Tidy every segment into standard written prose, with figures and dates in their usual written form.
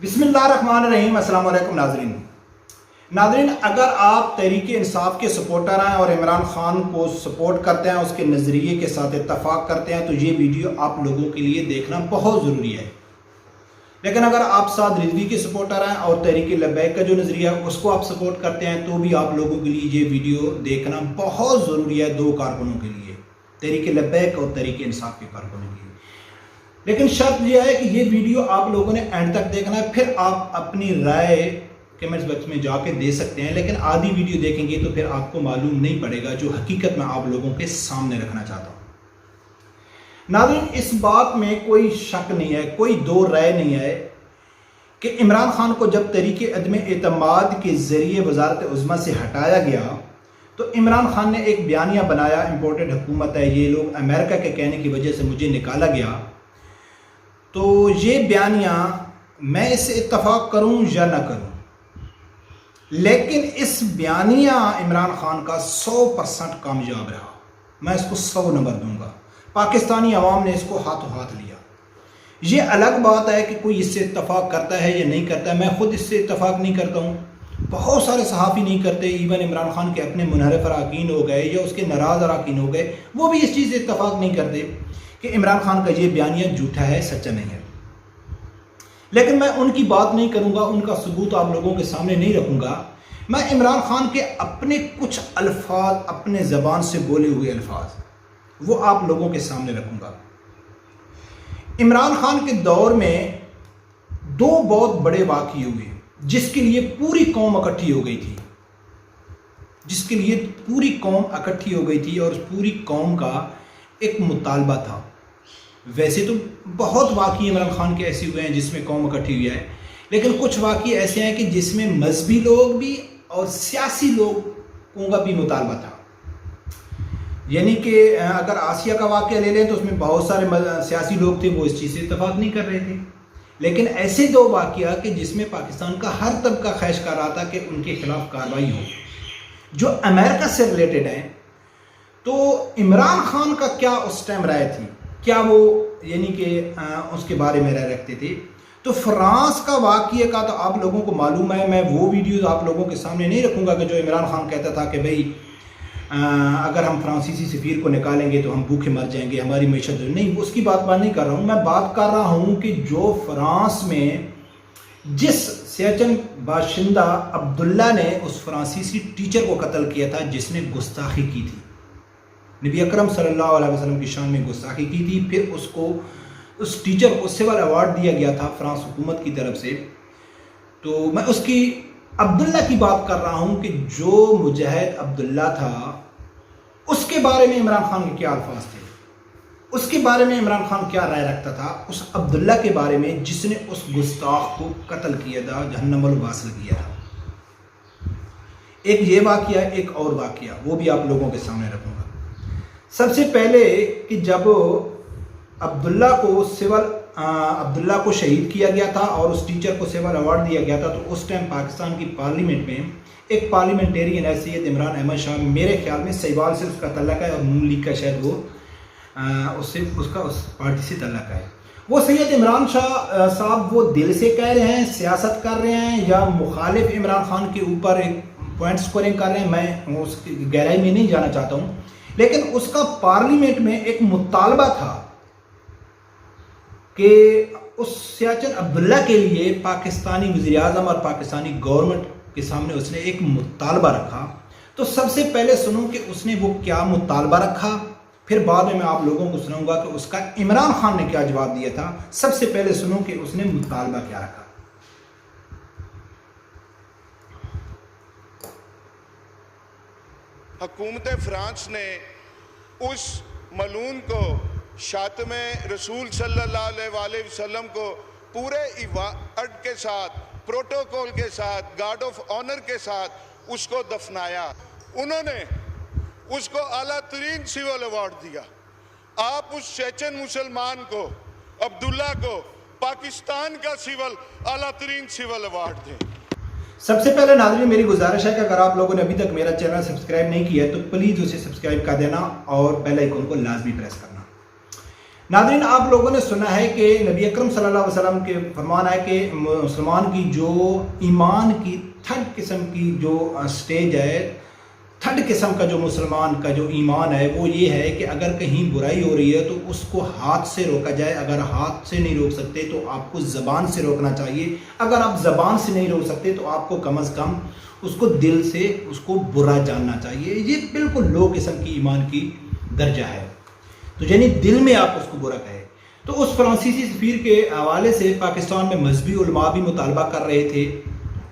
بسم اللہ الرحمن الرحیم۔ السلام علیکم ناظرین، اگر آپ تحریک انصاف کے سپورٹر ہیں اور عمران خان کو سپورٹ کرتے ہیں، اس کے نظریے کے ساتھ اتفاق کرتے ہیں، تو یہ ویڈیو آپ لوگوں کے لیے دیکھنا بہت ضروری ہے۔ لیکن اگر آپ سعد رضوی کے سپورٹر ہیں اور تحریک لبیک کا جو نظریہ ہے اس کو آپ سپورٹ کرتے ہیں، تو بھی آپ لوگوں کے لیے یہ ویڈیو دیکھنا بہت ضروری ہے، دو کارکنوں کے لیے، تحریک لبیک اور تحریک انصاف کے کارکنوں کے لیے۔ لیکن شرط یہ ہے کہ یہ ویڈیو آپ لوگوں نے اینڈ تک دیکھنا ہے، پھر آپ اپنی رائے کمنٹس باکس میں جا کے دے سکتے ہیں، لیکن آدھی ویڈیو دیکھیں گے تو پھر آپ کو معلوم نہیں پڑے گا جو حقیقت میں آپ لوگوں کے سامنے رکھنا چاہتا ہوں۔ ناظرین، اس بات میں کوئی شک نہیں ہے، کوئی دو رائے نہیں ہے کہ عمران خان کو جب تحریک عدم اعتماد کے ذریعے وزارت عظمیٰ سے ہٹایا گیا تو عمران خان نے ایک بیانیہ بنایا، امپورٹڈ حکومت ہے، یہ لوگ امریکہ کے کہنے کی وجہ سے مجھے نکالا گیا۔ تو یہ بیانیہ میں اس سے اتفاق کروں یا نہ کروں، لیکن اس بیانیہ عمران خان کا 100% کامیاب رہا، میں اس کو 100 نمبر دوں گا۔ پاکستانی عوام نے اس کو ہاتھوں ہاتھ لیا۔ یہ الگ بات ہے کہ کوئی اس سے اتفاق کرتا ہے یا نہیں کرتا ہے، میں خود اس سے اتفاق نہیں کرتا ہوں، بہت سارے صحافی نہیں کرتے، ایون عمران خان کے اپنے منحرف اراکین ہو گئے یا اس کے ناراض اراکین ہو گئے، وہ بھی اس چیز سے اتفاق نہیں کرتے کہ عمران خان کا یہ بیانیہ جھوٹا ہے، سچا نہیں ہے۔ لیکن میں ان کی بات نہیں کروں گا، ان کا ثبوت آپ لوگوں کے سامنے نہیں رکھوں گا، میں عمران خان کے اپنے کچھ الفاظ، اپنے زبان سے بولے ہوئے الفاظ، وہ آپ لوگوں کے سامنے رکھوں گا۔ عمران خان کے دور میں دو بہت بڑے واقعے ہوئے جس کے لیے پوری قوم اکٹھی ہو گئی تھی، اور اس پوری قوم کا ایک مطالبہ تھا۔ ویسے تو بہت واقعے عمران خان کے ایسے ہوئے ہیں جس میں قوم اکٹھی ہوئی ہے، لیکن کچھ واقعے ایسے ہیں کہ جس میں مذہبی لوگ بھی اور سیاسی لوگوں کا بھی مطالبہ تھا۔ یعنی کہ اگر آسیہ کا واقعہ لے لیں تو اس میں بہت سارے سیاسی لوگ تھے، وہ اس چیز سے اتفاق نہیں کر رہے تھے، لیکن ایسے دو واقعہ کہ جس میں پاکستان کا ہر طبقہ خواہش کر رہا تھا کہ ان کے خلاف کارروائی ہو، جو امریکہ سے ریلیٹڈ ہیں۔ تو عمران خان کا کیا اس ٹائم رائے تھی، کیا وہ یعنی کہ اس کے بارے میں رائے رکھتے تھے؟ تو فرانس کا واقعہ کا تو آپ لوگوں کو معلوم ہے، میں وہ ویڈیوز آپ لوگوں کے سامنے نہیں رکھوں گا کہ جو عمران خان کہتا تھا کہ بھئی اگر ہم فرانسیسی سفیر کو نکالیں گے تو ہم بھوکے مر جائیں گے، ہماری معیشت نہیں، اس کی بات نہیں کر رہا ہوں۔ میں بات کر رہا ہوں کہ جو فرانس میں جس سیچن باشندہ عبداللہ نے اس فرانسیسی ٹیچر کو قتل کیا تھا جس نے گستاخی کی تھی، نبی اکرم صلی اللہ علیہ وسلم کی شان میں گستاخی کی تھی، پھر اس ٹیچر کو سول ایوارڈ دیا گیا تھا فرانس حکومت کی طرف سے۔ تو میں اس کی عبداللہ کی بات کر رہا ہوں کہ جو مجاہد عبداللہ تھا، اس کے بارے میں عمران خان کے کیا الفاظ تھے، اس کے بارے میں عمران خان کیا رائے رکھتا تھا، اس عبداللہ کے بارے میں جس نے اس گستاخ کو قتل کیا تھا، جہنم الواصل کیا تھا۔ ایک یہ واقعہ، ایک اور واقعہ، وہ بھی آپ لوگوں کے سامنے رکھوں گا۔ سب سے پہلے کہ جب عبداللہ کو شہید کیا گیا تھا اور اس ٹیچر کو سول ایوارڈ دیا گیا تھا، تو اس ٹائم پاکستان کی پارلیمنٹ میں ایک پارلیمنٹیرین ہے سید عمران احمد شاہ، میرے خیال میں سہیوال سے اس کا تعلق ہے اور نون لیگ کا شاید وہ اس پارٹی سے تعلق ہے۔ وہ سید عمران شاہ صاحب وہ دل سے کہہ رہے ہیں، سیاست کر رہے ہیں، یا مخالف عمران خان کے اوپر ایک پوائنٹ سکورنگ کر رہے ہیں، میں اس کی گہرائی میں نہیں جانا چاہتا ہوں، لیکن اس کا پارلیمنٹ میں ایک مطالبہ تھا کہ اس سیاچن عبداللہ کے لیے پاکستانی وزیر اعظم اور پاکستانی گورنمنٹ کے سامنے اس نے ایک مطالبہ رکھا۔ تو سب سے پہلے سنوں کہ اس نے وہ کیا مطالبہ رکھا، پھر بعد میں آپ لوگوں کو سناؤں گا کہ اس کا عمران خان نے کیا جواب دیا تھا۔ سب سے پہلے سنوں کہ اس نے مطالبہ کیا رکھا۔ حکومت فرانس نے اس ملعون کو شاتم رسول صلی اللہ علیہ وسلم کو پورے ایوارڈ کے ساتھ، پروٹوکول کے ساتھ، گارڈ آف آنر کے ساتھ اس کو دفنایا۔ انہوں نے اس کو اعلیٰ ترین سول ایوارڈ دیا۔ آپ اس چیچن مسلمان کو، عبداللہ کو، پاکستان کا اعلیٰ ترین سول ایوارڈ دیں۔ سب سے پہلے ناظرین میری گزارش ہے کہ اگر آپ لوگوں نے ابھی تک میرا چینل سبسکرائب نہیں کیا ہے تو پلیز اسے سبسکرائب کر دینا اور بیل آئیکن کو لازمی پریس کرنا۔ ناظرین آپ لوگوں نے سنا ہے کہ نبی اکرم صلی اللہ علیہ وسلم کے فرمان ہے کہ مسلمان کی جو ایمان کی تھرڈ قسم کی جو سٹیج ہے، تھرڈ قسم کا جو مسلمان کا جو ایمان ہے وہ یہ ہے کہ اگر کہیں برائی ہو رہی ہے تو اس کو ہاتھ سے روکا جائے. اگر ہاتھ سے نہیں روک سکتے تو آپ کو زبان سے روکنا چاہیے. اگر آپ زبان سے نہیں روک سکتے تو آپ کو کم از کم اس کو دل سے اس کو برا جاننا چاہیے. یہ بالکل لو قسم کی ایمان کی درجہ ہے. تو یعنی دل میں آپ اس کو برا کہیں. تو اس فرانسیسی سفیر کے حوالے سے پاکستان میں مذہبی علماء بھی مطالبہ کر رہے تھے.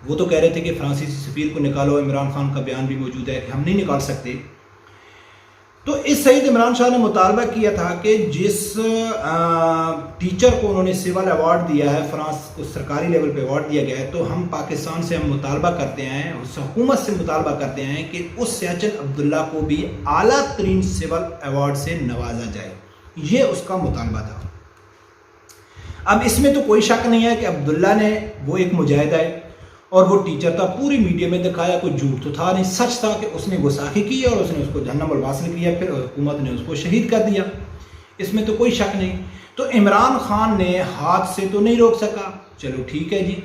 وہ تو کہہ رہے تھے کہ فرانسیسی سفیر کو نکالو. عمران خان کا بیان بھی موجود ہے کہ ہم نہیں نکال سکتے. تو اس سعید عمران شاہ نے مطالبہ کیا تھا کہ جس ٹیچر کو انہوں نے سول ایوارڈ دیا ہے، فرانس کو سرکاری لیول پہ ایوارڈ دیا گیا ہے، تو ہم پاکستان سے ہم مطالبہ کرتے ہیں، اس حکومت سے مطالبہ کرتے ہیں کہ اس سیاچن عبداللہ کو بھی اعلیٰ ترین سول ایوارڈ سے نوازا جائے. یہ اس کا مطالبہ تھا. اب اس میں تو کوئی شک نہیں ہے کہ عبداللہ نے وہ ایک مجاہد ہے اور وہ ٹیچر تھا. پوری میڈیا میں دکھایا، کوئی جھوٹ تو تھا نہیں، سچ تھا کہ اس نے گستاخی کی اور اس نے اس کو جہنم الواصل کیا، پھر حکومت نے اس کو شہید کر دیا. اس میں تو کوئی شک نہیں. تو عمران خان نے ہاتھ سے تو نہیں روک سکا. چلو ٹھیک ہے جی،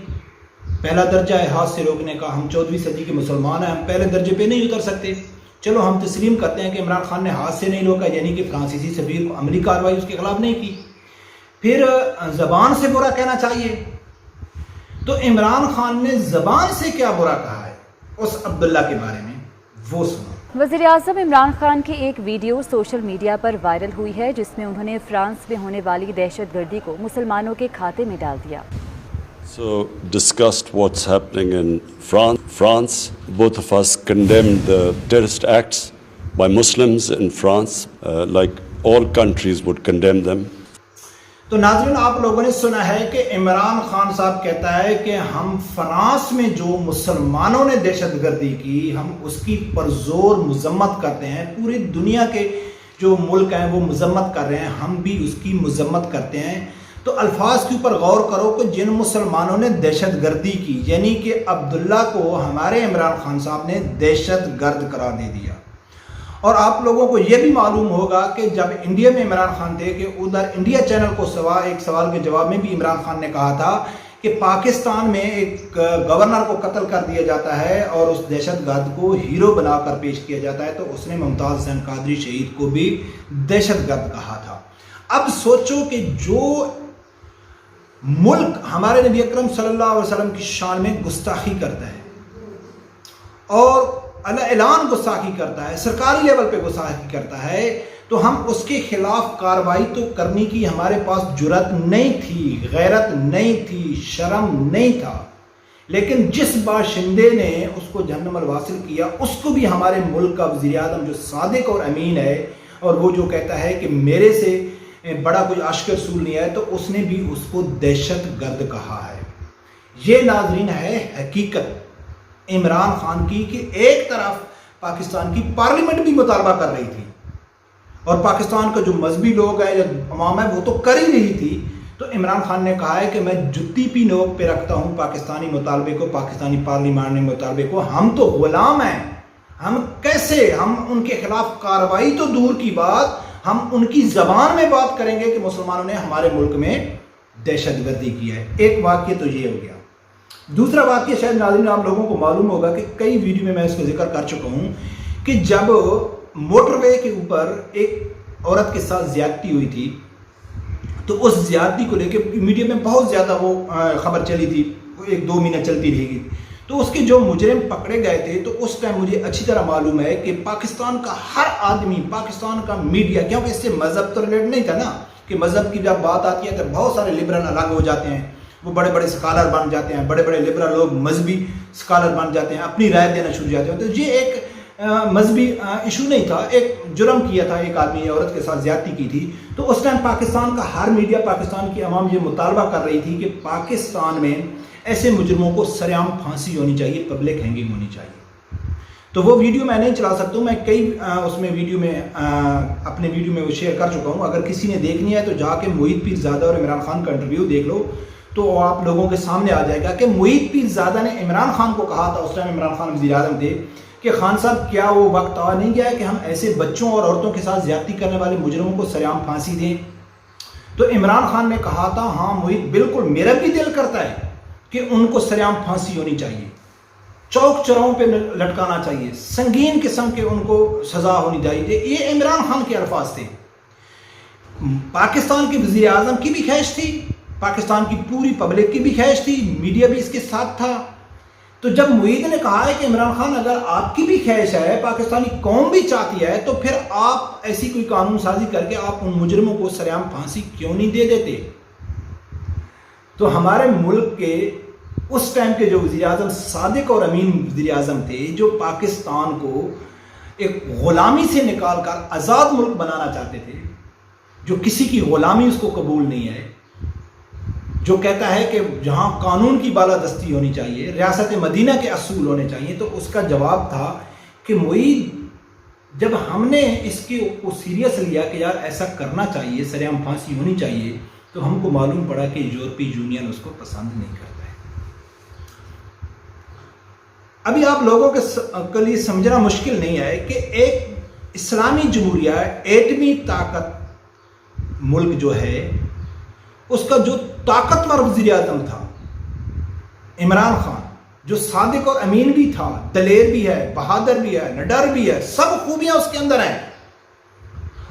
پہلا درجہ ہے ہاتھ سے روکنے کا. ہم 14ویں صدی کے مسلمان ہیں، ہم پہلے درجے پہ نہیں اتر سکتے. چلو ہم تسلیم کرتے ہیں کہ عمران خان نے ہاتھ سے نہیں روکا، یعنی کہ فرانسیسی سفیر کو عملی کارروائی اس کے خلاف نہیں کی. پھر زبان سے برا کہنا چاہیے. تو عمران خان نے زبان سے کیا برا کہا ہے اس عبداللہ کے بارے میں، وہ سنو. وزیر اعظم عمران خان کی ایک ویڈیو سوشل میڈیا پر وائرل ہوئی ہے جس میں انہوں نے فرانس میں ہونے والی دہشت گردی کو مسلمانوں کے کھاتے میں ڈال دیا. So discussed what's happening in France. Both of us condemned the terrorist acts by Muslims in France, like all countries would condemn them. تو ناظرین آپ لوگوں نے سنا ہے کہ عمران خان صاحب کہتا ہے کہ ہم فرانس میں جو مسلمانوں نے دہشت گردی کی ہم اس کی پرزور مذمت کرتے ہیں. پوری دنیا کے جو ملک ہیں وہ مذمت کر رہے ہیں، ہم بھی اس کی مذمت کرتے ہیں. تو الفاظ کے اوپر غور کرو کہ جن مسلمانوں نے دہشت گردی کی، یعنی کہ عبداللہ کو ہمارے عمران خان صاحب نے دہشت گرد قرار دے دیا. اور آپ لوگوں کو یہ بھی معلوم ہوگا کہ جب انڈیا میں عمران خان تھے کہ ادھر انڈیا چینل کو ایک سوال کے جواب میں بھی عمران خان نے کہا تھا کہ پاکستان میں ایک گورنر کو قتل کر دیا جاتا ہے اور اس دہشت گرد کو ہیرو بنا کر پیش کیا جاتا ہے. تو اس نے ممتاز حسین قادری شہید کو بھی دہشت گرد کہا تھا. اب سوچو کہ جو ملک ہمارے نبی اکرم صلی اللہ علیہ وسلم کی شان میں گستاخی کرتا ہے اور اعلان گستاخی کرتا ہے، سرکاری لیول پہ گستاخی کرتا ہے، تو ہم اس کے خلاف کارروائی تو کرنے کی ہمارے پاس جرأت نہیں تھی، غیرت نہیں تھی، شرم نہیں تھا. لیکن جس باشندے نے اس کو جہنم الواصل کیا اس کو بھی ہمارے ملک کا وزیر اعظم جو صادق اور امین ہے اور وہ جو کہتا ہے کہ میرے سے بڑا کوئی عاشق رسول نہیں ہے، تو اس نے بھی اس کو دہشت گرد کہا ہے. یہ ناظرین ہے حقیقت عمران خان کی کہ ایک طرف پاکستان کی پارلیمنٹ بھی مطالبہ کر رہی تھی اور پاکستان کا جو مذہبی لوگ ہیں یا عوام ہے وہ تو کر ہی رہی تھی. تو عمران خان نے کہا ہے کہ میں جتی پی نوک پہ رکھتا ہوں پاکستانی مطالبے کو، پاکستانی پارلیمانی مطالبے کو. ہم تو غلام ہیں، ہم کیسے، ہم ان کے خلاف کارروائی تو دور کی بات، ہم ان کی زبان میں بات کریں گے کہ مسلمانوں نے ہمارے ملک میں دہشت گردی کی ہے. ایک واقعہ تو یہ ہو گیا. دوسرا واقعہ شاید ناظرین آپ لوگوں کو معلوم ہوگا کہ کئی ویڈیو میں اس کو ذکر کر چکا ہوں کہ جب موٹر وے کے اوپر ایک عورت کے ساتھ زیادتی ہوئی تھی تو اس زیادتی کو لے کے میڈیا میں بہت زیادہ وہ خبر چلی تھی، وہ 1-2 مہینہ چلتی رہے گی. تو اس کے جو مجرم پکڑے گئے تھے تو اس ٹائم مجھے اچھی طرح معلوم ہے کہ پاکستان کا ہر آدمی، پاکستان کا میڈیا، کیونکہ اس سے مذہب تو ریلیٹ نہیں تھا نا، کہ مذہب کی جب بات آتی ہے تو بہت سارے لبرل الگ ہو جاتے ہیں، وہ بڑے بڑے سکالر بن جاتے ہیں، بڑے بڑے لبرل لوگ مذہبی سکالر بن جاتے ہیں، اپنی رائے دینا شروع جاتے ہیں. تو یہ ایک مذہبی ایشو نہیں تھا، ایک جرم کیا تھا، ایک آدمی عورت کے ساتھ زیادتی کی تھی. تو اس ٹائم پاکستان کا ہر میڈیا، پاکستان کی عوام یہ مطالبہ کر رہی تھی کہ پاکستان میں ایسے مجرموں کو سرعام پھانسی ہونی چاہیے، پبلک ہینگنگ ہونی چاہیے. تو وہ ویڈیو میں نہیں چلا سکتا ہوں، میں کئی اس میں ویڈیو میں اپنے ویڈیو میں وہ شیئر کر چکا ہوں. اگر کسی نے دیکھنی ہے تو جا کے محیط پیر زادہ اور عمران خان کا انٹرویو دیکھ لو تو آپ لوگوں کے سامنے آ جائے گا کہ محیط پیر زادہ نے عمران خان کو کہا تھا، اس ٹائم عمران خان وزیر اعظم تھے، کہ خان صاحب کیا وہ وقت آ نہیں گیا ہے کہ ہم ایسے بچوں اور عورتوں کے ساتھ زیادتی کرنے والے مجرموں کو سرعام پھانسی دیں. تو عمران خان نے کہا تھا ہاں محیط بالکل میرا بھی دل کرتا ہے کہ ان کو سرعام پھانسی ہونی چاہیے، چوک چوراہوں پہ لٹکانا چاہیے، سنگین قسم کے ان کو سزا ہونی چاہیے. یہ عمران خان کے الفاظ تھے. پاکستان کے وزیر اعظم کی بھی خواہش تھی، پاکستان کی پوری پبلک کی بھی خواہش تھی، میڈیا بھی اس کے ساتھ تھا. تو جب محیط نے کہا ہے کہ عمران خان اگر آپ کی بھی خواہش ہے، پاکستانی قوم بھی چاہتی ہے، تو پھر آپ ایسی کوئی قانون سازی کر کے آپ ان مجرموں کو سرعام پھانسی کیوں نہیں دے دیتے؟ تو ہمارے ملک کے اس ٹائم کے جو وزیر اعظم صادق اور امین وزیر اعظم تھے، جو پاکستان کو ایک غلامی سے نکال کر آزاد ملک بنانا چاہتے تھے، جو کسی کی غلامی اس کو قبول نہیں ہے، جو کہتا ہے کہ جہاں قانون کی بالادستی ہونی چاہیے، ریاست مدینہ کے اصول ہونے چاہیے، تو اس کا جواب تھا کہ محیط جب ہم نے اس کو سیریس لیا کہ یار ایسا کرنا چاہیے، سرعام پھانسی ہونی چاہیے، تو ہم کو معلوم پڑا کہ یورپی یونین اس کو پسند نہیں کرتا ہے. ابھی آپ لوگوں کے لیے سمجھنا مشکل نہیں ہے کہ ایک اسلامی جمہوریہ ایٹمی طاقت ملک جو ہے، اس کا جو طاقتور وزیر اعظم تھا عمران خان، جو صادق اور امین بھی تھا، دلیر بھی ہے، بہادر بھی ہے، نڈر بھی ہے، سب خوبیاں اس کے اندر ہیں.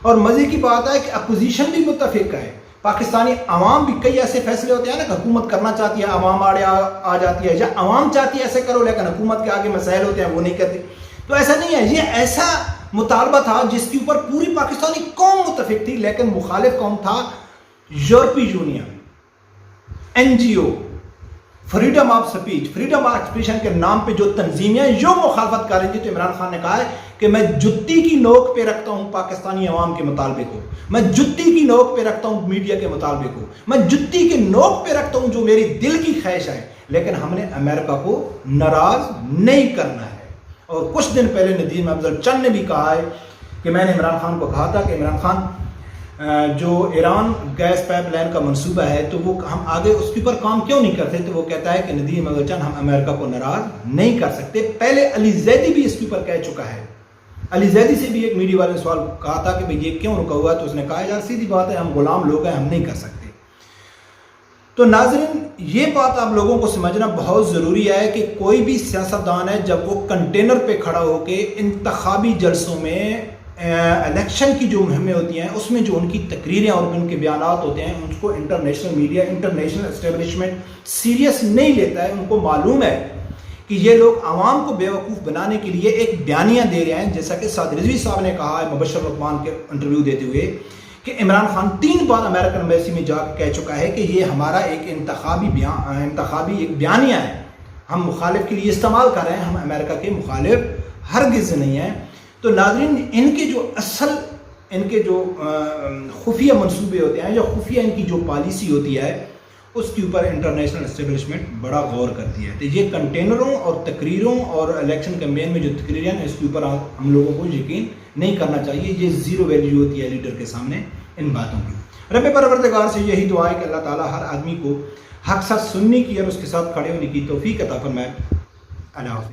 اور مزے کی بات ہے کہ اپوزیشن بھی متفق ہے. پاکستانی عوام بھی کئی ایسے فیصلے ہوتے ہیں نا کہ حکومت کرنا چاہتی ہے، عوام آڑے آ جاتی ہے، یا عوام چاہتی ہے ایسے کرو، لیکن حکومت کے آگے مسائل ہوتے ہیں وہ نہیں کرتی. تو ایسا نہیں ہے، یہ ایسا مطالبہ تھا جس کے اوپر پوری پاکستانی قوم متفق تھی، لیکن مخالف قوم تھا یورپی union, N G O, freedom of speech, freedom of expression کے نام پہ جو تنظیمیں جو مخالفت کر رہی تھی. تو عمران خان نے کہا ہے کہ میں جتی کی نوک پہ رکھتا ہوں پاکستانی عوام کے مطالبے کو، میں جتی کی نوک پہ رکھتا ہوں میڈیا کے مطالبے کو، میں جتی کی نوک پہ رکھتا ہوں جو میری دل کی خواہش ہے، لیکن ہم نے امریکہ کو ناراض نہیں کرنا ہے. اور کچھ دن پہلے ندیم افضل چند نے بھی کہا ہے کہ میں نے عمران خان کو کہا تھا کہ عمران خان جو ایران گیس پائپ لائن کا منصوبہ ہے تو وہ ہم آگے اس کے اوپر کام کیوں نہیں کرتے؟ تو وہ کہتا ہے کہ ندیم افضل چند ہم امریکہ کو ناراض نہیں کر سکتے. پہلے علی زیدی بھی اس کے اوپر کہہ چکا ہے. علی زیدی سے بھی ایک میڈیا والے نے سوال کہا تھا کہ بھئی یہ کیوں رکا ہوا ہے، تو اس نے کہا یار سیدھی بات ہے، ہم غلام لوگ ہیں، ہم نہیں کر سکتے. تو ناظرین یہ بات آپ لوگوں کو سمجھنا بہت ضروری ہے کہ کوئی بھی سیاستدان ہے جب وہ کنٹینر پہ کھڑا ہو کے انتخابی جلسوں میں الیکشن کی جو مہمیں ہوتی ہیں اس میں جو ان کی تقریریں اور ان کے بیانات ہوتے ہیں، ان کو international media, international establishment serious نہیں لیتا ہے. ان کو معلوم ہے کہ یہ لوگ عوام کو بیوقوف بنانے کے لیے ایک بیانیہ دے رہے ہیں. جیسا کہ سعد رضوی صاحب نے کہا ہے مبشر رحمان کے انٹرویو دیتے ہوئے کہ عمران خان 3 بار امریکن ایمبیسی میں جا کے کہہ چکا ہے کہ یہ ہمارا ایک انتخابی ایک بیانیہ ہے، ہم مخالف کے لیے استعمال کر رہے ہیں، ہم امریکہ کے مخالف ہرگز نہیں ہیں. تو ناظرین ان کے جو اصل ان کے جو خفیہ منصوبے ہوتے ہیں یا خفیہ ان کی جو پالیسی ہوتی ہے اس کے اوپر انٹرنیشنل اسٹیبلشمنٹ بڑا غور کرتی ہے. تو یہ کنٹینروں اور تقریروں اور الیکشن کیمپین میں جو تقریریں ہیں اس کے اوپر ہم لوگوں کو یقین نہیں کرنا چاہیے. یہ زیرو ویلیو ہوتی ہے لیڈر کے سامنے ان باتوں کی. رب پروردگار سے یہی دعا ہے کہ اللہ تعالیٰ ہر آدمی کو حق سچ سننے کی اور اس کے ساتھ کھڑے ہونے کی توفیق عطا فرمائے. اللہ حافظ.